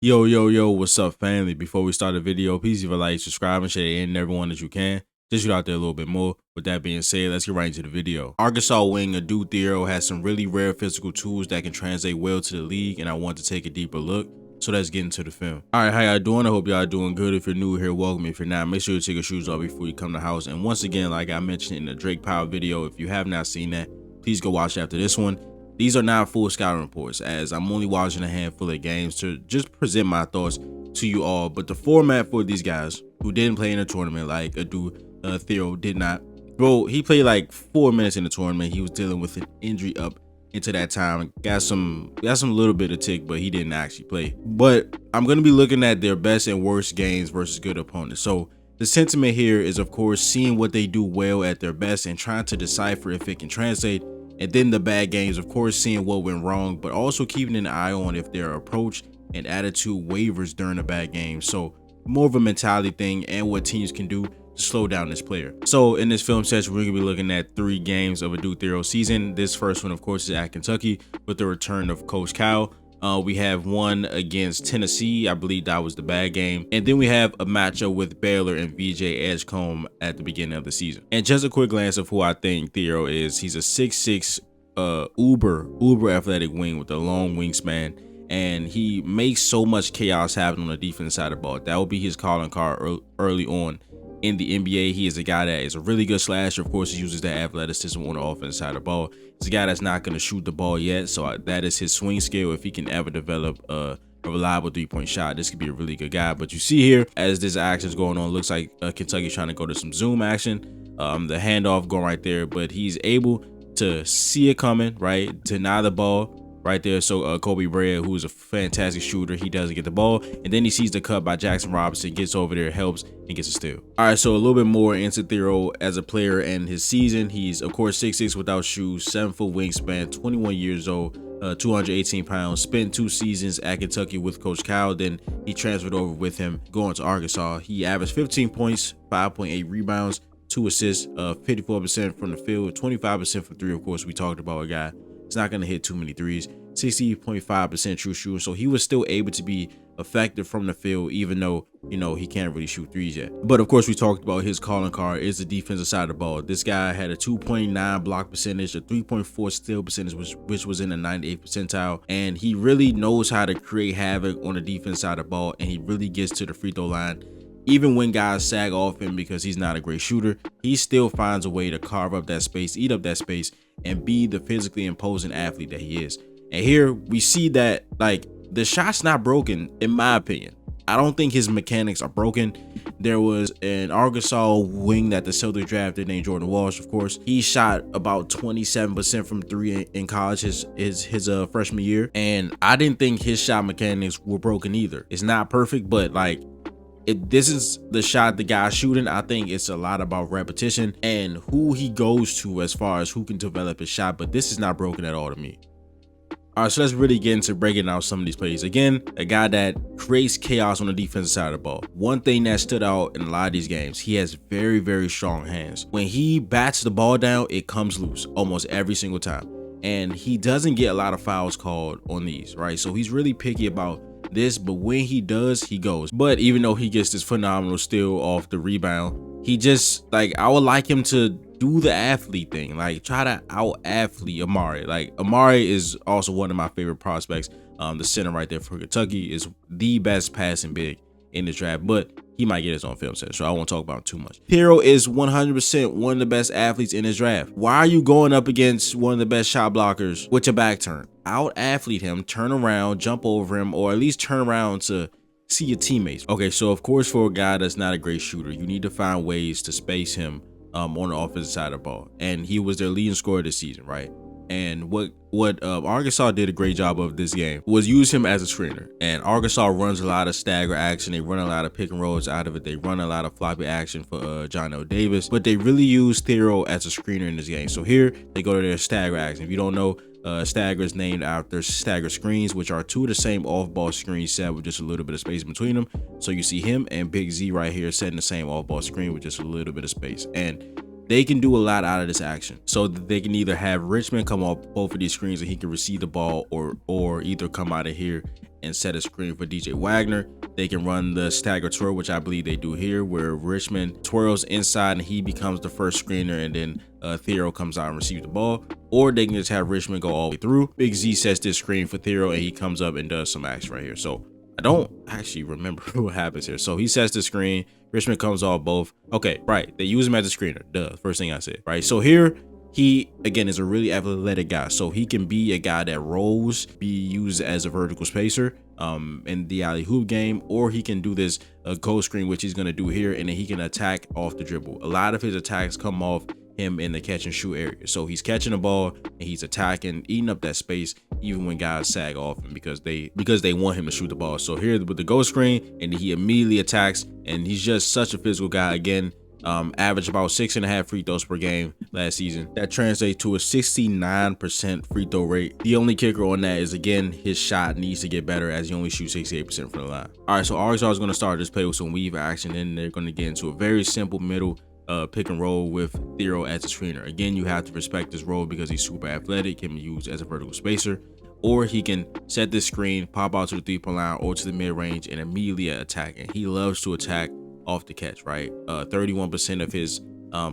Yo, what's up, family? Before we start the video, please leave a like, subscribe, and share it in everyone that you can. Just get out there a little bit more. With that being said, let's get right into the video. Arkansas wing Adou Thiero has some really rare physical tools that can translate well to the league, and I want to take a deeper look. So let's get into the film. Alright, how y'all doing? I hope y'all doing good. If you're new here, welcome. If you're not, make sure you take your shoes off before you come to the house. And once again, like I mentioned in the Drake Power video, if you have not seen that, please go watch after this one. These are not full scouting reports, as I'm only watching a handful of games to just present my thoughts to you all. But the format for these guys who didn't play in a tournament, like Adou Thiero did not. Bro, he played like 4 minutes in the tournament. He was dealing with an injury up into that time. Got some little bit of tick, but he didn't actually play. But I'm gonna be looking at their best and worst games versus good opponents. So the sentiment here is, of course, seeing what they do well at their best and trying to decipher if it can translate. And then the bad games, of course, seeing what went wrong, but also keeping an eye on if their approach and attitude wavers during a bad game. So more of a mentality thing and what teams can do to slow down this player. So in this film session, we're gonna be looking at 3 games of Adou Thiero's season. This first one, of course, is at Kentucky with the return of Coach Cal. We have one against Tennessee. I believe that was the bad game. And then we have a matchup with Baylor and VJ Edgecombe at the beginning of the season. And just a quick glance of who I think Thiero is. He's a 6'6", uber athletic wing with a long wingspan. And he makes so much chaos happen on the defense side of the ball. That will be his calling card early on in the NBA. He is a guy that is a really good slasher. Of course, he uses that athleticism on the offense side of the ball. He's a guy that's not going to shoot the ball yet, so that is his swing skill. If he can ever develop a reliable 3-point shot, this could be a really good guy. But you see here, as this action is going on, looks like Kentucky's trying to go to some zoom action. The handoff going right there, but he's able to see it coming, right? Deny the ball right there. So Kobe Bryant, who is a fantastic shooter, he doesn't get the ball, and then he sees the cut by Jackson Robinson, gets over there, helps, and gets a steal. All right, so a little bit more into Thiero as a player and his season. He's, of course, 6'6" without shoes, 7-foot wingspan, 21 years old, 218 pounds, spent 2 seasons at Kentucky with Coach Cal. Then he transferred over with him, going to Arkansas. He averaged 15 points, 5.8 rebounds, 2 assists, 54% from the field, 25% from 3. Of course, we talked about a guy. It's not going to hit too many threes. 60.5% true shooter. So he was still able to be effective from the field, even though, you know, he can't really shoot threes yet. But of course, we talked about his calling card is the defensive side of the ball. This guy had a 2.9 block percentage, a 3.4 steal percentage, which was in the 98th percentile. And he really knows how to create havoc on the defense side of the ball. And he really gets to the free throw line. Even when guys sag off him because he's not a great shooter, he still finds a way to carve up that space, eat up that space, and be the physically imposing athlete that he is. And here we see that, like, the shot's not broken, in my opinion. I don't think his mechanics are broken. There was an Arkansas wing that the Celtics drafted named Jordan Walsh, of course. He shot about 27% from 3 in college his freshman year. And I didn't think his shot mechanics were broken either. It's not perfect, but like, if this is the shot the guy's shooting, I think it's a lot about repetition and who he goes to as far as who can develop his shot. But this is not broken at all to me. All right, so let's really get into breaking out some of these plays. Again, a guy that creates chaos on the defensive side of the ball. One thing that stood out in a lot of these games, he has very, very strong hands. When he bats the ball down, it comes loose almost every single time. And he doesn't get a lot of fouls called on these, right? So he's really picky about this, but when he does, he goes. But even though he gets this phenomenal steal off the rebound, he just, like, I would like him to do the athlete thing, like try to out athlete Amari. Like, Amari is also one of my favorite prospects. The center right there for Kentucky is the best passing big in the draft, but he might get his own film set, so I won't talk about him too much. Thiero is 100% one of the best athletes in his draft. Why are you going up against one of the best shot blockers with your back turn? Out athlete him, turn around, jump over him, or at least turn around to see your teammates. Okay, so of course, for a guy that's not a great shooter, you need to find ways to space him on the offensive side of the ball. And he was their leading scorer this season, right? And what Arkansas did a great job of this game was use him as a screener. And Arkansas runs a lot of stagger action. They run a lot of pick and rolls out of it. They run a lot of floppy action for John L. Davis. But they really use Thiero as a screener in this game. So here they go to their stagger action. If you don't know, stagger is named after stagger screens, which are 2 of the same off-ball screens set with just a little bit of space between them. So you see him and Big Z right here setting the same off-ball screen with just a little bit of space. And they can do a lot out of this action. So they can either have Richmond come off both of these screens and he can receive the ball, or either come out of here and set a screen for DJ Wagner. They can run the stagger twirl, which I believe they do here, where Richmond twirls inside and he becomes the first screener, and then Thiero comes out and receives the ball. Or they can just have Richmond go all the way through. Big Z sets this screen for Thiero and he comes up and does some action right here. So I don't actually remember what happens here. So he sets the screen, Richmond comes off both. Okay, right, they use him as a screener, duh, first thing I said, right? So here, he, again, is a really athletic guy, so he can be a guy that rolls, be used as a vertical spacer in the alley-hoop game, or he can do this goal screen, which he's going to do here, and then he can attack off the dribble. A lot of his attacks come off him in the catch and shoot area. So he's catching the ball and he's attacking, eating up that space, even when guys sag off him because they want him to shoot the ball. So here with the goal screen, and he immediately attacks, and he's just such a physical guy. Again, averaged about 6.5 free throws per game last season. That translates to a 69% free throw rate. The only kicker on that is, again, his shot needs to get better, as he only shoots 68% from the line. All right, so Arkansas is going to start this play with some weave action, and they're going to get into a very simple middle pick and roll with Thiero as a screener. Again, you have to respect his role because he's super athletic, can be used as a vertical spacer, or he can set this screen, pop out to the three-point line or to the mid-range and immediately attack. And he loves to attack off the catch, right? 31% of his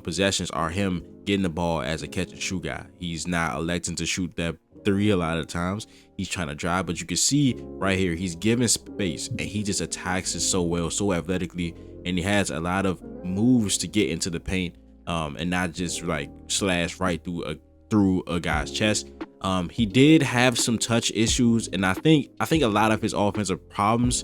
possessions are him getting the ball as a catch and shoot guy. He's not electing to shoot that three a lot of times. He's trying to drive, but you can see right here, he's given space and he just attacks it so well, so athletically, and he has a lot of moves to get into the paint and not just like slash right through a guy's chest. He did have some touch issues, and I think a lot of his offensive problems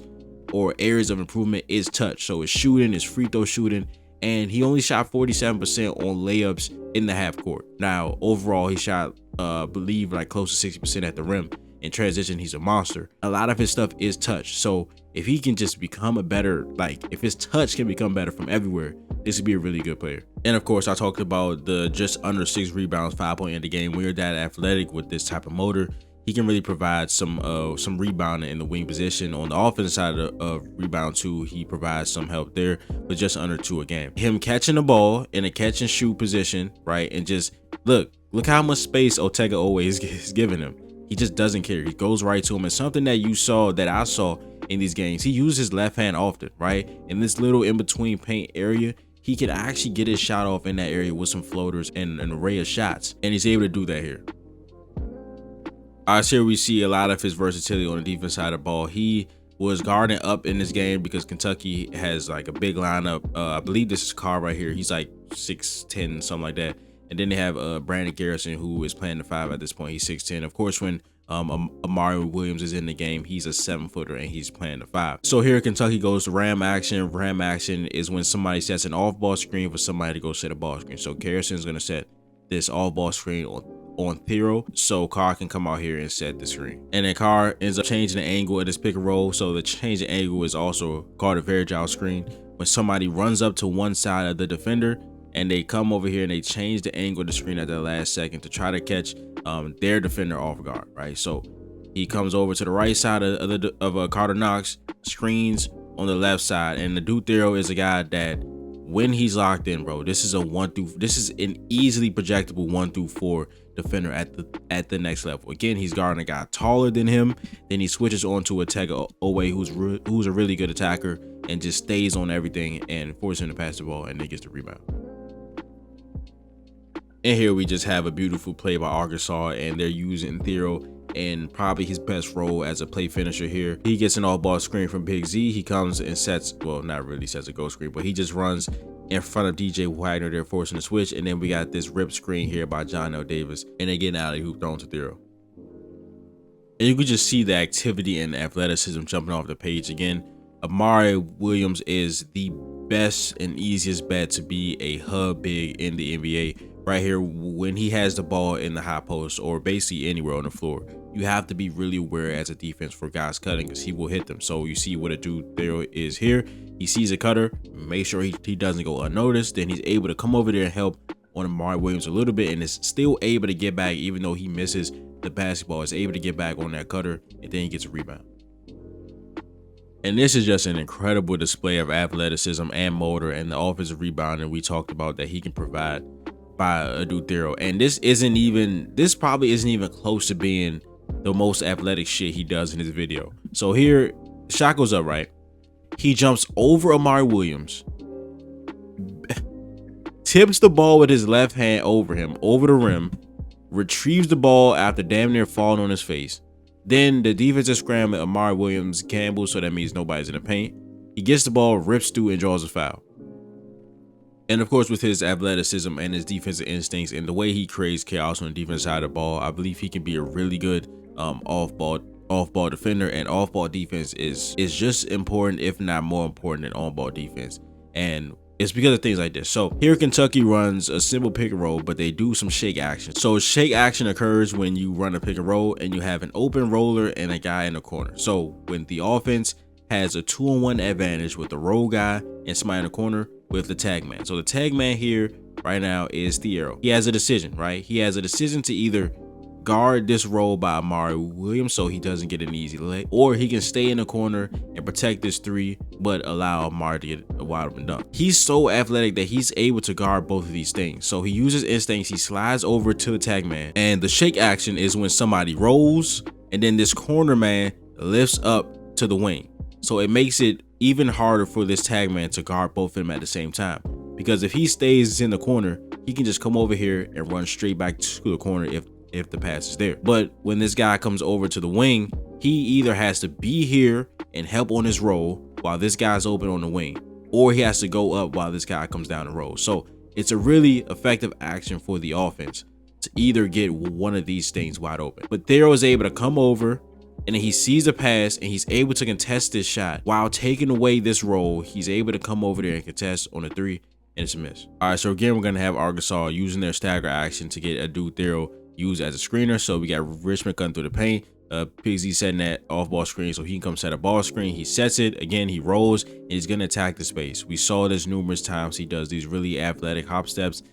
or areas of improvement is touch. So his shooting, his free throw shooting, and he only shot 47% on layups in the half court. Now overall he shot believe like close to 60% at the rim. In transition, he's a monster. A lot of his stuff is touch. So if he can just become a better, like if his touch can become better from everywhere, this would be a really good player. And of course, I talked about the just under 6 rebounds, 5 point in the game. When you're that athletic with this type of motor, he can really provide some rebounding in the wing position. On the offensive side of rebound too, he provides some help there, but just under 2 a game. Him catching the ball in a catch and shoot position, right? And just look how much space Otega always is giving him. He just doesn't care. He goes right to him. And something that I saw in these games, he uses his left hand often, right? In this little in-between paint area, he can actually get his shot off in that area with some floaters and an array of shots. And he's able to do that here. All right, so here we see a lot of his versatility on the defense side of the ball. He was guarding up in this game because Kentucky has like a big lineup. I believe this is Carr right here. He's like 6'10", something like that. And then they have Brandon Garrison, who is playing the 5 at this point. He's 6'10". Of course, when Amari Williams is in the game, he's a 7-footer and he's playing the 5. So here Kentucky goes to ram action. Ram action is when somebody sets an off-ball screen for somebody to go set a ball screen. So Garrison's going to set this off-ball screen on Thiero, so Carr can come out here and set the screen. And then Carr ends up changing the angle of this pick and roll. So the change in angle is also called a Vergile screen. When somebody runs up to one side of the defender and they come over here and they change the angle of the screen at the last second to try to catch their defender off guard, right? So he comes over to the right side of Carter Knox, screens on the left side, and the Adou Thiero is a guy that when he's locked in, bro, this is an easily projectable 1-4 defender at the next level. Again, he's guarding a guy taller than him. Then he switches on to Otega Owe, who's a really good attacker and just stays on everything and forces him to pass the ball and then gets the rebound. And here we just have a beautiful play by Arkansas, and they're using Thiero in probably his best role as a play finisher here. He gets an all-ball screen from Big Z. He comes and sets, well, not really sets a ghost screen, but he just runs in front of DJ Wagner. They're forcing the switch, and then we got this rip screen here by John L. Davis, and they get an alley-hoop thrown to Thiero. And you can just see the activity and athleticism jumping off the page again. Amari Williams is the best and easiest bet to be a hub big in the NBA. Right here, when he has the ball in the high post or basically anywhere on the floor, you have to be really aware as a defense for guys cutting because he will hit them. So you see what Adou Thiero is here. He sees a cutter, make sure he doesn't go unnoticed. Then he's able to come over there and help on Amari Williams a little bit and is still able to get back even though he misses the basketball. Is able to get back on that cutter and then he gets a rebound. And this is just an incredible display of athleticism and motor and the offensive rebounding we talked about that he can provide. by Adou Thiero. And this probably isn't even close to being the most athletic shit he does in his video. So here, shot goes up, right? He jumps over Amari Williams, tips the ball with his left hand over him, over the rim, retrieves the ball after damn near falling on his face. Then the defensive scramble, Amari Williams gambles, so that means nobody's in the paint. He gets the ball, rips through, and draws a foul. And of course, with his athleticism and his defensive instincts and the way he creates chaos on the defensive side of the ball, I believe he can be a really good off-ball defender. And off-ball defense is just important, if not more important, than on-ball defense. And it's because of things like this. So here Kentucky runs a simple pick and roll, but they do some shake action. So shake action occurs when you run a pick and roll and you have an open roller and a guy in the corner. So when the offense has a 2-on-1 advantage with the roll guy and somebody in the corner with the tag man. So the tag man here right now is Thiero. He has a decision, right? He has a decision to either guard this roll by Amari Williams so he doesn't get an easy leg, or he can stay in the corner and protect this three but allow Amari to get a wide open dunk. He's so athletic that he's able to guard both of these things. So he uses instincts, he slides over to the tag man, and the shake action is when somebody rolls and then this corner man lifts up to the wing. So it makes it even harder for this tag man to guard both of them at the same time, because if he stays in the corner, he can just come over here and run straight back to the corner if the pass is there. But when this guy comes over to the wing, he either has to be here and help on his roll while this guy's open on the wing, or he has to go up while this guy comes down the roll. So it's a really effective action for the offense to either get one of these things wide open. But Thiero is able to come over, and then he sees the pass and he's able to contest this shot while taking away this roll. He's able to come over there and contest on a three, and it's a miss. All right, so again, we're gonna have Arkansas using their stagger action to get Adou Thiero used as a screener. So we got Richmond cutting through the paint. PZ setting that off-ball screen so he can come set a ball screen. He sets it again. He rolls and he's gonna attack the space. We saw this numerous times. He does these really athletic hop steps,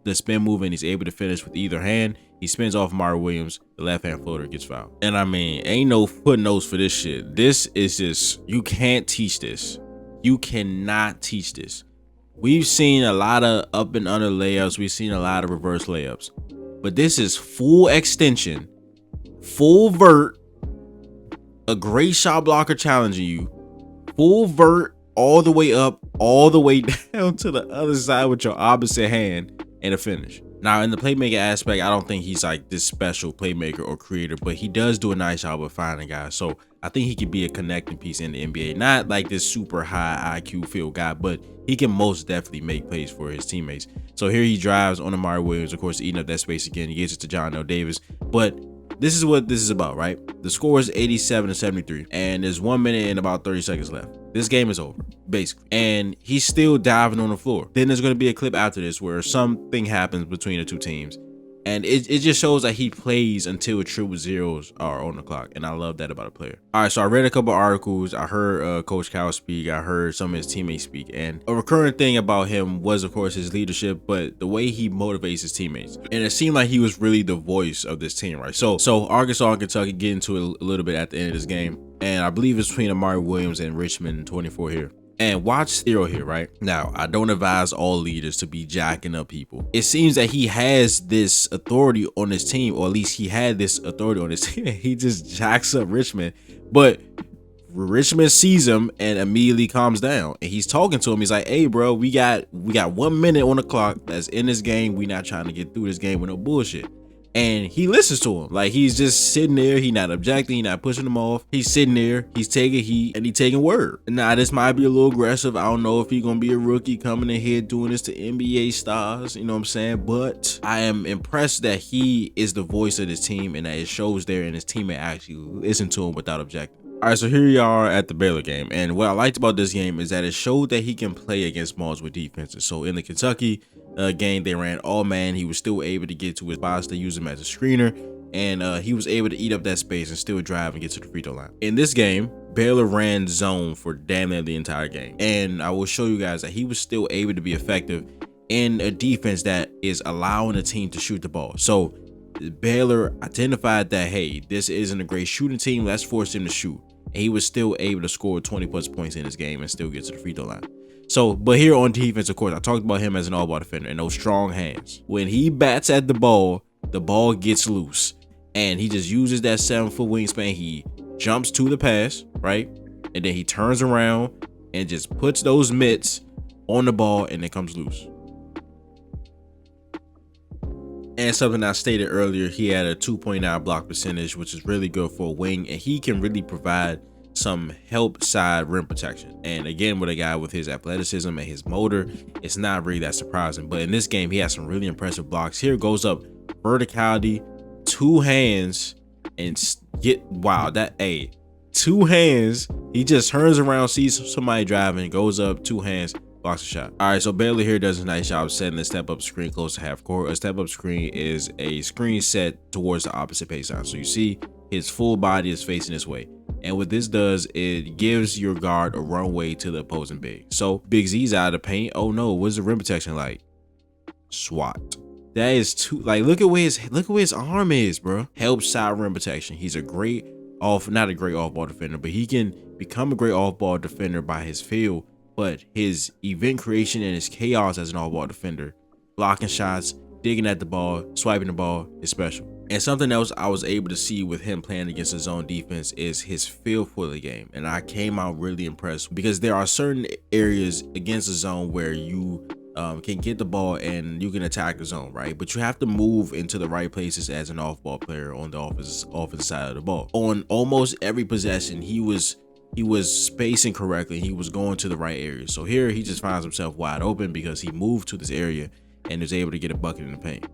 the spin move, and he's able to finish with either hand. He spins off Amari Williams. The left-hand floater gets fouled. And I mean, ain't no footnotes for this shit. This is just, you can't teach this. You cannot teach this. We've seen a lot of up and under layups. We've seen a lot of reverse layups. But this is full extension, full vert, a great shot blocker challenging you, full vert all the way up, all the way down to the other side with your opposite hand, and a finish. Now, in the playmaker aspect, I don't think he's like this special playmaker or creator, but he does do a nice job of finding guys. So I think he could be a connecting piece in the NBA. Not like this super high IQ field guy, but he can most definitely make plays for his teammates. So here he drives on Amari Williams, of course, eating up that space again. He gets it to John L. Davis. But this is what this is about, right? The score is 87-73, and there's 1 minute and about 30 seconds left. This game is over, basically. And he's still diving on the floor. Then there's going to be a clip after this where something happens between the two teams. And it just shows that he plays until triple zeros are on the clock. And I love that about a player. All right, so I read a couple articles. I heard Coach Cal speak. I heard some of his teammates speak. And a recurring thing about him was, of course, his leadership, but the way he motivates his teammates. And it seemed like he was really the voice of this team, right? So Arkansas and Kentucky get into it a little bit at the end of this game. And I believe it's between Amari Williams and Richmond 24 here. And watch Thiero here, right? Now, I don't advise all leaders to be jacking up people. It seems that he has this authority on his team, or at least he had this authority on his team. He just jacks up Richmond. But Richmond sees him and immediately calms down. And he's talking to him. He's like, hey, bro, we got 1 minute on the clock that's in this game. We not trying to get through this game with no bullshit. And he listens to him. Like, he's just sitting there. He not objecting. He not pushing him off. He's sitting there. He's taking heat and he taking word. Now, this might be a little aggressive. I don't know if he's going to be a rookie coming in here doing this to NBA stars. You know what I'm saying? But I am impressed that he is the voice of this team and that it shows there and his teammate actually listen to him without objecting. All right, so here you are at the Baylor game. And what I liked about this game is that it showed that he can play against multiple defenses. So in the Kentucky game, they ran all man. He was still able to get to his box. They used him as a screener. And he was able to eat up that space and still drive and get to the free throw line. In this game, Baylor ran zone for damn near the entire game. And I will show you guys that he was still able to be effective in a defense that is allowing the team to shoot the ball. So Baylor identified that, hey, this isn't a great shooting team. Let's force him to shoot. and he was still able to score 20+ points in this game and still get to the free throw line. So, but here on defense, of course, I talked about him as an all-ball defender and those strong hands. When he bats at the ball gets loose, and he just uses that 7-foot wingspan. He jumps to the pass, right? And then he turns around and just puts those mitts on the ball, and it comes loose. And something I stated earlier, he had a 2.9 block percentage, which is really good for a wing, and he can really provide some help side rim protection. And again, with a guy with his athleticism and his motor, it's not really that surprising. But in this game, he has some really impressive blocks. Here goes up verticality, 2 hands, and two hands. He just turns around, sees somebody driving, goes up, 2 hands, blocks a shot. All right, so Bailey here does a nice job setting the step-up screen close to half court. A step-up screen is a screen set towards the opposite baseline. So you see his full body is facing this way. And what this does, it gives your guard a runway to the opposing big. So Big Z's out of the paint. Oh no, what's the rim protection like? SWAT. That is too, like, look at where his arm is, bro. Helps side rim protection. He's a great not a great off-ball defender, but he can become a great off-ball defender by his feel. But his event creation and his chaos as an off-ball defender, blocking shots, digging at the ball, swiping the ball is special. And something else I was able to see with him playing against his own defense is his feel for the game. And I came out really impressed because there are certain areas against the zone where you can get the ball and you can attack the zone, right? But you have to move into the right places as an off-ball player on the offensive side of the ball. On almost every possession, he was spacing correctly. He was going to the right area. So here he just finds himself wide open because he moved to this area and is able to get a bucket in the paint.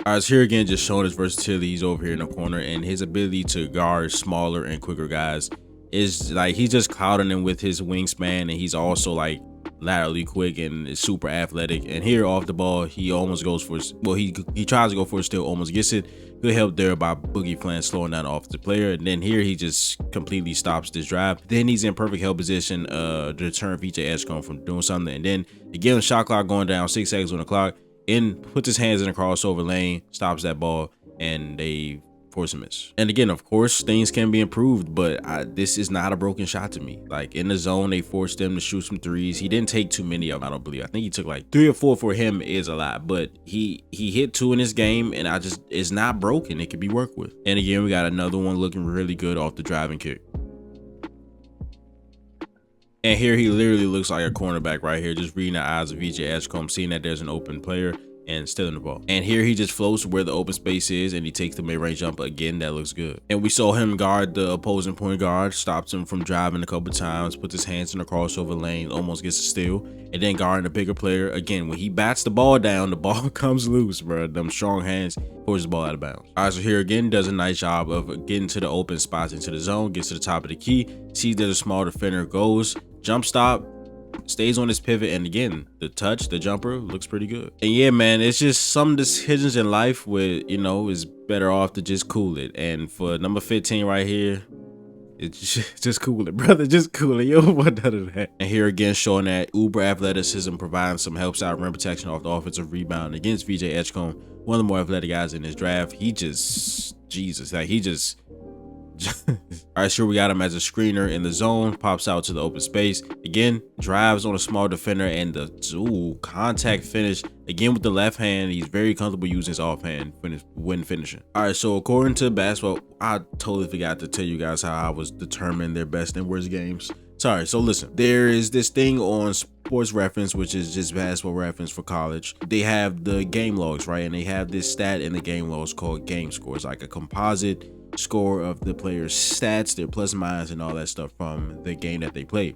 All right, so here again, just showing his versatility. He's over here in the corner, and his ability to guard smaller and quicker guys is like, he's just clouding them with his wingspan, and he's also like laterally quick and is super athletic. And here off the ball, he almost goes for he tries to go for a steal, almost gets it. Good help there by Boogie Flan slowing down the offensive player. And then here he just completely stops this drive. Then he's in perfect help position to deter VJ Edgecombe from doing something. And then again, the shot clock going down, 6 seconds on the clock, and puts his hands in the crossover lane, stops that ball, and they force a miss. And again, of course, things can be improved, but this is not a broken shot to me. Like, in the zone, they forced him to shoot some threes. He didn't take too many of them, I don't believe. I think he took like 3 or 4 for him is a lot, but he hit 2 in this game, and it's not broken. It could be worked with. And again, we got another one looking really good off the driving kick. And here he literally looks like a cornerback right here, just reading the eyes of VJ Edgecombe, seeing that there's an open player and stealing the ball. And here he just floats where the open space is, and he takes the mid-range jumper again. That looks good. And we saw him guard the opposing point guard, stops him from driving a couple times, puts his hands in the crossover lane, almost gets a steal, and then guarding a bigger player. Again, when he bats the ball down, the ball comes loose, bro. Them strong hands force the ball out of bounds. All right, so here again, does a nice job of getting to the open spots into the zone, gets to the top of the key, sees that a small defender, goes, jump stop, stays on his pivot, and again, the touch, the jumper looks pretty good. And yeah, man, it's just some decisions in life where, you know, it's better off to just cool it. And for number 15 right here, it's just cool it, brother. Just cool it. You don't want none of that. And here again, showing that uber athleticism, providing some help side rim protection off the offensive rebound against VJ Edgecombe, one of the more athletic guys in this draft. He just, Jesus, like he just all right, sure, we got him as a screener in the zone, pops out to the open space, again drives on a small defender, and the contact finish again with the left hand. He's very comfortable using his offhand when finishing. All right, so according to basketball, I totally forgot to tell you guys how I was determining their best and worst games. Sorry. So listen, there is this thing on Sports Reference, which is just basketball reference for college. They have the game logs, right? And they have this stat in the game logs called game scores, like a composite score of the players' stats, their plus minus, and all that stuff from the game that they played.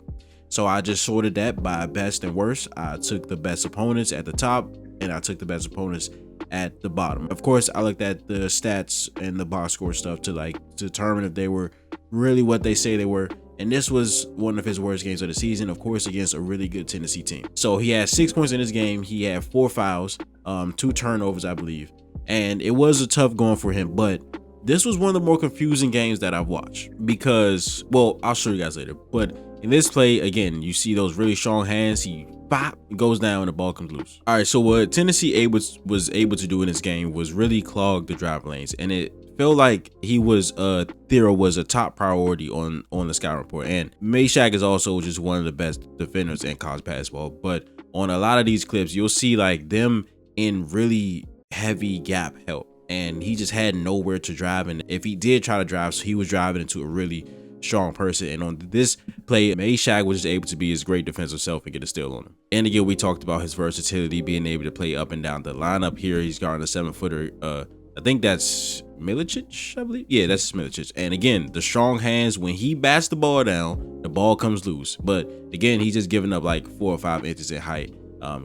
So I just sorted that by best and worst. I took the best opponents at the top, and I took the best opponents at the bottom. Of course, I looked at the stats and the box score stuff to like determine if they were really what they say they were. And this was one of his worst games of the season, of course, against a really good Tennessee team. So he had 6 points in this game. He had 4 fouls, 2 turnovers, I believe. And it was a tough going for him, but this was one of the more confusing games that I've watched because, well, I'll show you guys later. But in this play, again, you see those really strong hands. He goes down and the ball comes loose. All right, so what Tennessee was able to do in this game was really clog the drive lanes, and it felt like Thiero was a top priority on the scouting report. And Meshack is also just one of the best defenders in college basketball. But on a lot of these clips, you'll see like them in really heavy gap help, and he just had nowhere to drive. And if he did try to drive, so he was driving into a really strong person. And on this play, Meshack was just able to be his great defensive self and get a steal on him. And again, we talked about his versatility, being able to play up and down the lineup. Here he's guarding a 7-footer. I think that's Milicic, I believe. Yeah, that's Milicic. And again, the strong hands, when he bats the ball down, the ball comes loose. But again, he's just giving up like 4 or 5 inches in height.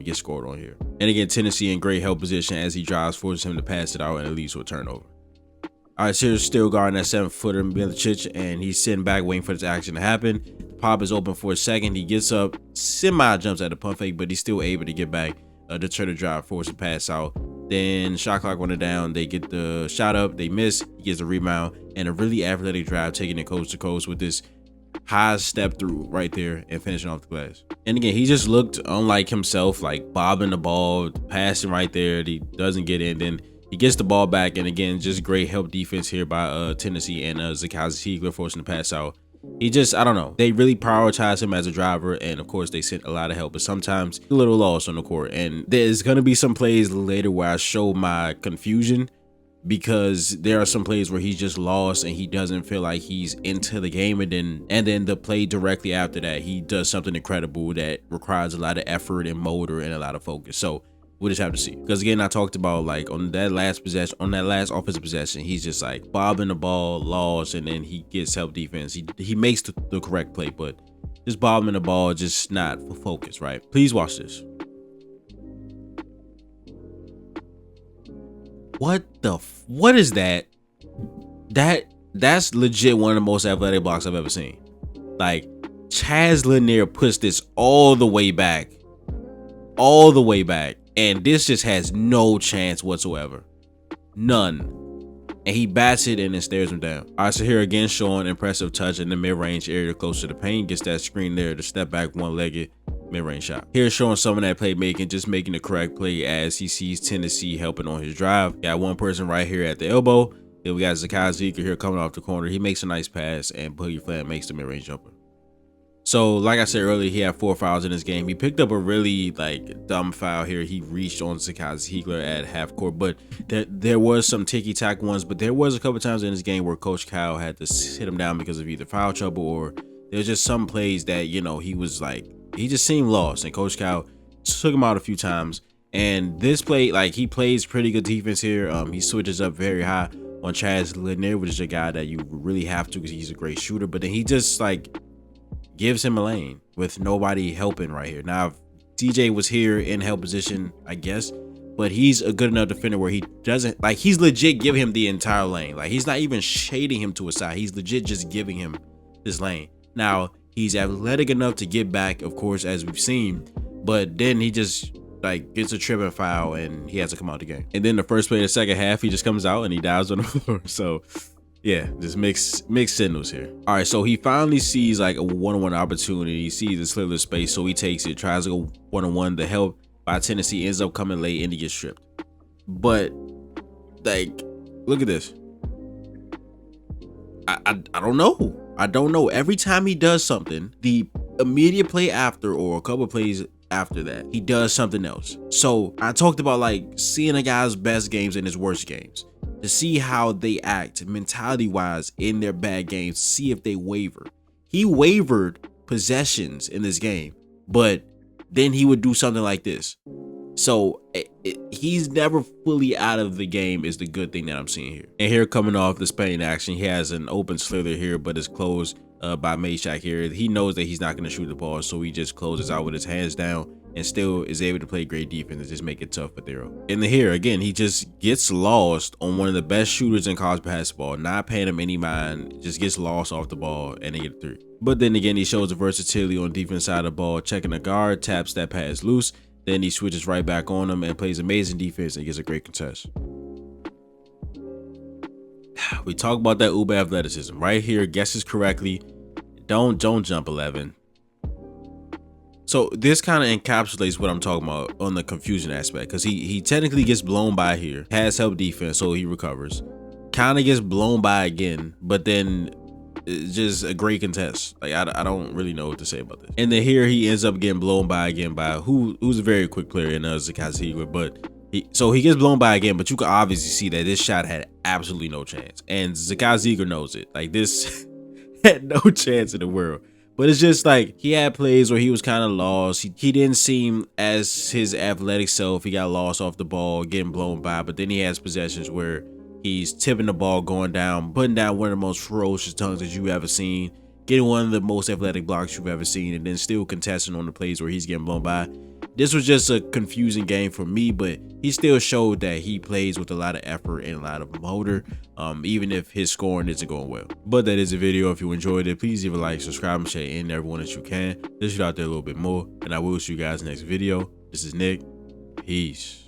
Gets scored on here. And again, Tennessee in great help position as he drives, forces him to pass it out and it leads to a turnover. All right, so here's still guarding that 7-footer, Milicic, and he's sitting back waiting for this action to happen. The pop is open for a second. He gets up, jumps at the pump fake, but he's still able to get back to turn the drive, force a pass out. Then shot clock running down. They get the shot up, they miss. He gets a rebound and a really athletic drive, taking it coast to coast with this high step through right there and finishing off the glass. And again, he just looked unlike himself, like bobbing the ball, passing right there. He doesn't get in. Then he gets the ball back, and again, just great help defense here by Tennessee and Zachazi Hiegler forcing the pass out. He just, I don't know, they really prioritize him as a driver, and of course they sent a lot of help, but sometimes a little lost on the court. And there's gonna be some plays later where I show my confusion, because there are some plays where he's just lost and he doesn't feel like he's into the game, and then the play directly after that, he does something incredible that requires a lot of effort and motor and a lot of focus. So we'll just have to see. Because again, I talked about like on that last offensive possession, he's just like bobbing the ball, lost, and then he gets help defense. He makes the correct play, but just bobbing the ball, just not focused, right? Please watch this. What is that? That's legit one of the most athletic blocks I've ever seen. Like, Chaz Lanier puts this all the way back, and this just has no chance whatsoever, none. And he bats it and then stares him down. All right, so here again, showing impressive touch in the mid-range area close to the paint, gets that screen there to step back one-legged mid-range shot. Here showing some of that playmaking, just making the correct play as he sees Tennessee helping on his drive. Got one person right here at the elbow. Then we got Zachazi Hiegler here coming off the corner. He makes a nice pass, and Boogie Flat makes the mid-range jumper. So like I said earlier, he had 4 fouls in this game. He picked up a really like dumb foul here. He reached on Zachazi Hiegler at half court, but there was some ticky-tack ones, but there was a couple times in this game where Coach Cal had to sit him down because of either foul trouble, or there's just some plays that, you know, he was like, he just seemed lost, and Coach Cal took him out a few times. And this play, like, he plays pretty good defense here. He switches up very high on Chaz Lanier, which is a guy that you really have to because he's a great shooter, but then he just like gives him a lane with nobody helping right here. Now, if DJ was here in help position, I guess, but he's a good enough defender where he doesn't, like, he's legit giving him the entire lane. Like, he's not even shading him to a side. He's legit just giving him this lane. Now, he's athletic enough to get back, of course, as we've seen, but then he just like gets a tripping foul and he has to come out the game. And then the first play of the second half, he just comes out and he dives on the floor. So yeah, just mixed signals here. All right, so he finally sees like a one-on-one opportunity. He sees the sliver space, so he takes it, tries to go one-on-one. The help by Tennessee ends up coming late and he gets stripped. But like, look at this. I don't know. I don't know. Every time he does something, the immediate play after or a couple plays after that, he does something else. So I talked about like seeing a guy's best games and his worst games, to see how they act mentality wise in their bad games, see if they waver. He wavered possessions in this game, but then he would do something like this. So he's never fully out of the game is the good thing that I'm seeing here. And here coming off the Spain action, he has an open slither here, but it's closed by Meshack here. He knows that he's not going to shoot the ball, so he just closes out with his hands down and still is able to play great defense and just make it tough for Thiero. And here again, he just gets lost on one of the best shooters in college basketball, not paying him any mind, just gets lost off the ball and they get a 3. But then again, he shows the versatility on the defense side of the ball, checking the guard, taps that pass loose. Then he switches right back on him and plays amazing defense and gets a great contest. We talk about that uber athleticism right here. Guesses correctly. Don't jump 11. So this kind of encapsulates what I'm talking about on the confusion aspect, because he technically gets blown by here, has help defense, so he recovers. kind of gets blown by again, but then it's just a great contest. Like I don't really know what to say about this. And then here he ends up getting blown by again by who's a very quick player in Zakazigwa, but he gets blown by again, but you can obviously see that this shot had absolutely no chance, and Zakazigwa knows it. Like this had no chance in the world. But it's just like he had plays where he was kind of lost. He didn't seem as his athletic self. He got lost off the ball, getting blown by. But then he has possessions where he's tipping the ball, going down, putting down one of the most ferocious dunks that you've ever seen, getting one of the most athletic blocks you've ever seen, and then still contesting on the plays where he's getting blown by. This was just a confusing game for me, but he still showed that he plays with a lot of effort and a lot of motor, even if his scoring isn't going well. But that is a video. If you enjoyed it, please leave a like, subscribe, and share in everyone that you can. Let's get out there a little bit more, and I will see you guys next video. This is Nick. Peace.